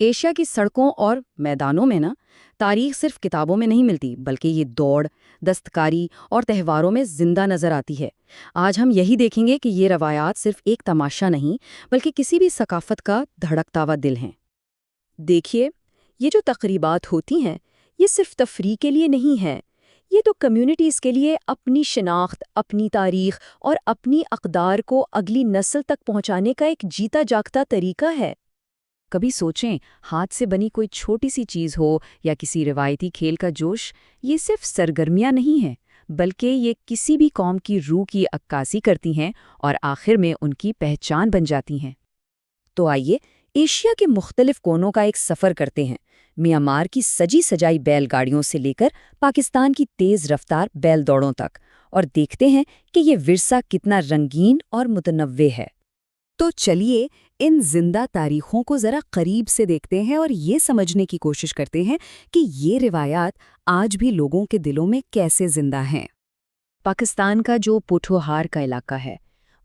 Asia کی سڑکوں اور میدانوں میں نا تاریخ صرف کتابوں میں نہیں ملتی، بلکہ یہ دوڑ، دستکاری اور تہواروں میں زندہ نظر آتی ہے۔ آج ہم یہی دیکھیں گے کہ یہ روایات صرف ایک تماشا نہیں، بلکہ کسی بھی ثقافت کا دھڑکتا ہوا دل ہیں۔ دیکھیے، یہ جو تقریبات ہوتی ہیں، یہ صرف تفریح کے لیے نہیں ہیں۔ یہ تو کمیونٹیز کے لیے اپنی شناخت، اپنی تاریخ اور اپنی اقدار کو اگلی نسل تک پہنچانے کا ایک جیتا جاگتا طریقہ ہے۔ کبھی سوچیں، ہاتھ سے بنی کوئی چھوٹی سی چیز ہو یا کسی روایتی کھیل کا جوش، یہ صرف سرگرمیاں نہیں ہیں، بلکہ یہ کسی بھی قوم کی روح کی عکاسی کرتی ہیں اور آخر میں ان کی پہچان بن جاتی ہیں۔ تو آئیے ایشیا کے مختلف کونوں کا ایک سفر کرتے ہیں، میانمار کی سجی سجائی بیل گاڑیوں سے لے کر پاکستان کی تیز رفتار بیل دوڑوں تک، اور دیکھتے ہیں کہ یہ ورثہ کتنا رنگین اور متنوع ہے۔ تو چلیے ان زندہ تاریخوں کو ذرا قریب سے دیکھتے ہیں اور یہ سمجھنے کی کوشش کرتے ہیں کہ یہ روایات آج بھی لوگوں کے دلوں میں کیسے زندہ ہیں۔ پاکستان کا جو پوٹھوہار کا علاقہ ہے،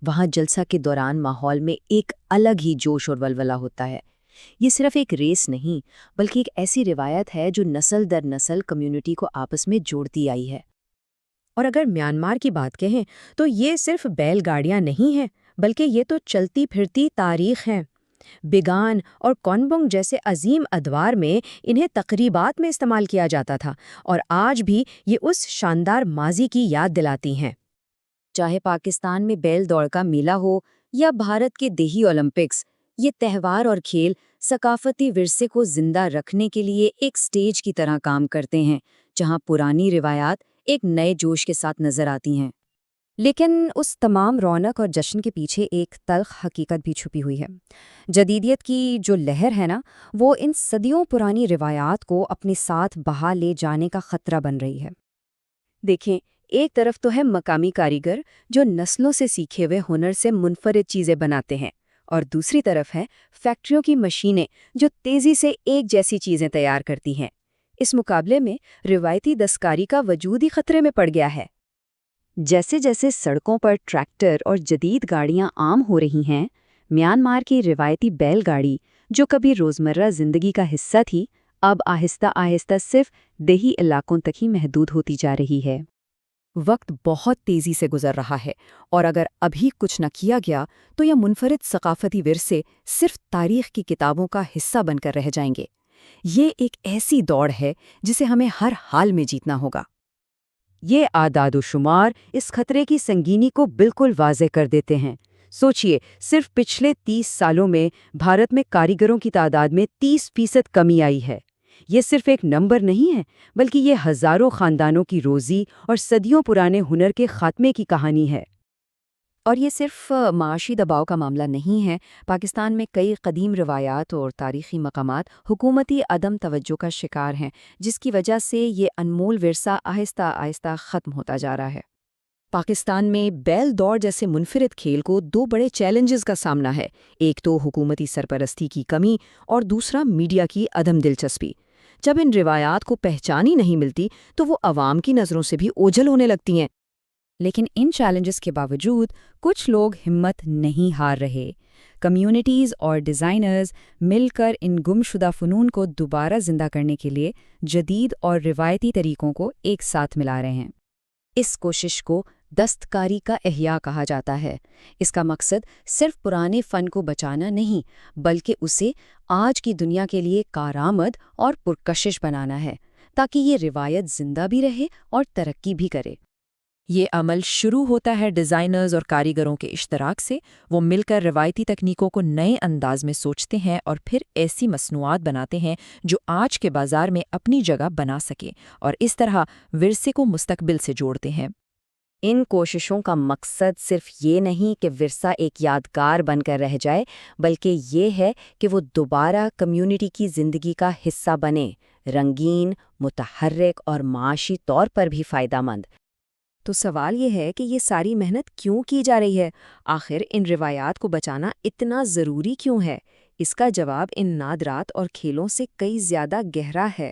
وہاں جلسہ کے دوران ماحول میں ایک الگ ہی جوش اور ولولہ ہوتا ہے۔ یہ صرف ایک ریس نہیں، بلکہ ایک ایسی روایت ہے جو نسل در نسل کمیونٹی کو آپس میں جوڑتی آئی ہے۔ اور اگر میانمار کی بات کہیں تو یہ صرف بیل گاڑیاں نہیں ہیں، بلکہ یہ تو چلتی پھرتی تاریخ ہیں۔ بیگان اور کونبنگ جیسے عظیم ادوار میں انہیں تقریبات میں استعمال کیا جاتا تھا، اور آج بھی یہ اس شاندار ماضی کی یاد دلاتی ہیں۔ چاہے پاکستان میں بیل دوڑ کا میلہ ہو یا بھارت کے دیہی اولمپکس، یہ تہوار اور کھیل ثقافتی ورثے کو زندہ رکھنے کے لیے ایک سٹیج کی طرح کام کرتے ہیں، جہاں پرانی روایات ایک نئے جوش کے ساتھ نظر آتی ہیں۔ لیکن اس تمام رونق اور جشن کے پیچھے ایک تلخ حقیقت بھی چھپی ہوئی ہے۔ جدیدیت کی جو لہر ہے نا، وہ ان صدیوں پرانی روایات کو اپنے ساتھ بہا لے جانے کا خطرہ بن رہی ہے۔ دیکھیں، ایک طرف تو ہے مقامی کاریگر جو نسلوں سے سیکھے ہوئے ہنر سے منفرد چیزیں بناتے ہیں، اور دوسری طرف ہے فیکٹریوں کی مشینیں جو تیزی سے ایک جیسی چیزیں تیار کرتی ہیں۔ اس مقابلے میں روایتی دستکاری کا وجود ہی خطرے میں پڑ گیا ہے۔ جیسے جیسے سڑکوں پر ٹریکٹر اور جدید گاڑیاں عام ہو رہی ہیں، میانمار کی روایتی بیل گاڑی جو کبھی روزمرہ زندگی کا حصہ تھی، اب آہستہ آہستہ صرف دیہی علاقوں تک ہی محدود ہوتی جا رہی ہے۔ وقت بہت تیزی سے گزر رہا ہے، اور اگر ابھی کچھ نہ کیا گیا تو یہ منفرد ثقافتی ورثے صرف تاریخ کی کتابوں کا حصہ بن کر رہ جائیں گے۔ یہ ایک ایسی دوڑ ہے جسے ہمیں ہر حال میں جیتنا ہوگا۔ یہ اعداد و شمار اس خطرے کی سنگینی کو بالکل واضح کر دیتے ہیں۔ سوچئے، صرف پچھلے 30 سالوں میں بھارت میں کاریگروں کی تعداد میں 30% کمی آئی ہے۔ یہ صرف ایک نمبر نہیں ہے، بلکہ یہ ہزاروں خاندانوں کی روزی اور صدیوں پرانے ہنر کے خاتمے کی کہانی ہے۔ اور یہ صرف معاشی دباؤ کا معاملہ نہیں ہے۔ پاکستان میں کئی قدیم روایات اور تاریخی مقامات حکومتی عدم توجہ کا شکار ہیں، جس کی وجہ سے یہ انمول ورثہ آہستہ آہستہ ختم ہوتا جا رہا ہے۔ پاکستان میں بیل دوڑ جیسے منفرد کھیل کو 2 بڑے چیلنجز کا سامنا ہے۔ ایک تو حکومتی سرپرستی کی کمی، اور دوسرا میڈیا کی عدم دلچسپی۔ جب ان روایات کو پہچان ہی نہیں ملتی تو وہ عوام کی نظروں سے بھی اوجھل ہونے لگتی ہیں۔ لیکن ان چیلنجز کے باوجود کچھ لوگ ہمت نہیں ہار رہے۔ کمیونٹیز اور ڈیزائنرز مل کر ان گمشدہ فنون کو دوبارہ زندہ کرنے کے لیے جدید اور روایتی طریقوں کو ایک ساتھ ملا رہے ہیں۔ اس کوشش کو دستکاری کا احیاء کہا جاتا ہے۔ اس کا مقصد صرف پرانے فن کو بچانا نہیں، بلکہ اسے آج کی دنیا کے لیے کارآمد اور پرکشش بنانا ہے، تاکہ یہ روایت زندہ بھی رہے اور ترقی بھی کرے۔ یہ عمل شروع ہوتا ہے ڈیزائنرز اور کاریگروں کے اشتراک سے۔ وہ مل کر روایتی تکنیکوں کو نئے انداز میں سوچتے ہیں اور پھر ایسی مصنوعات بناتے ہیں جو آج کے بازار میں اپنی جگہ بنا سکے، اور اس طرح ورثے کو مستقبل سے جوڑتے ہیں۔ ان کوششوں کا مقصد صرف یہ نہیں کہ ورثہ ایک یادگار بن کر رہ جائے، بلکہ یہ ہے کہ وہ دوبارہ کمیونٹی کی زندگی کا حصہ بنے، رنگین، متحرک اور معاشی طور پر بھی فائدہ مند۔ تو سوال یہ ہے کہ یہ ساری محنت کیوں کی جا رہی ہے؟ آخر ان روایات کو بچانا اتنا ضروری کیوں ہے؟ اس کا جواب ان نادرات اور کھیلوں سے کئی زیادہ گہرا ہے۔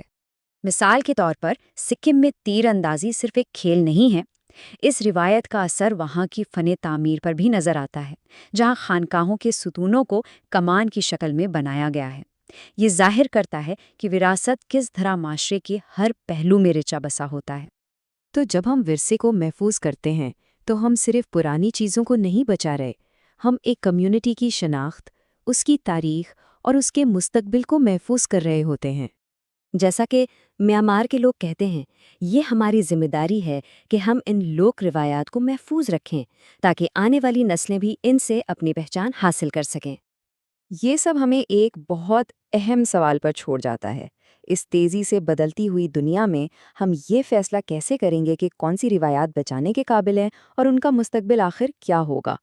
مثال کے طور پر سکم میں تیر اندازی صرف ایک کھیل نہیں ہے۔ اس روایت کا اثر وہاں کی فن تعمیر پر بھی نظر آتا ہے، جہاں خانقاہوں کے ستونوں کو کمان کی شکل میں بنایا گیا ہے۔ یہ ظاہر کرتا ہے کہ وراثت کس طرح معاشرے کے ہر پہلو میں رچا بسا ہوتا ہے۔ تو جب ہم ورثے کو محفوظ کرتے ہیں تو ہم صرف پرانی چیزوں کو نہیں بچا رہے، ہم ایک کمیونٹی کی شناخت، اس کی تاریخ اور اس کے مستقبل کو محفوظ کر رہے ہوتے ہیں۔ جیسا کہ میانمار کے لوگ کہتے ہیں، یہ ہماری ذمہ داری ہے کہ ہم ان لوک روایات کو محفوظ رکھیں تاکہ آنے والی نسلیں بھی ان سے اپنی پہچان حاصل کر سکیں۔ یہ سب ہمیں ایک بہت اہم سوال پر چھوڑ جاتا ہے۔ اس تیزی سے بدلتی ہوئی دنیا میں ہم یہ فیصلہ کیسے کریں گے کہ کون سی روایات بچانے کے قابل ہیں اور ان کا مستقبل آخر کیا ہوگا؟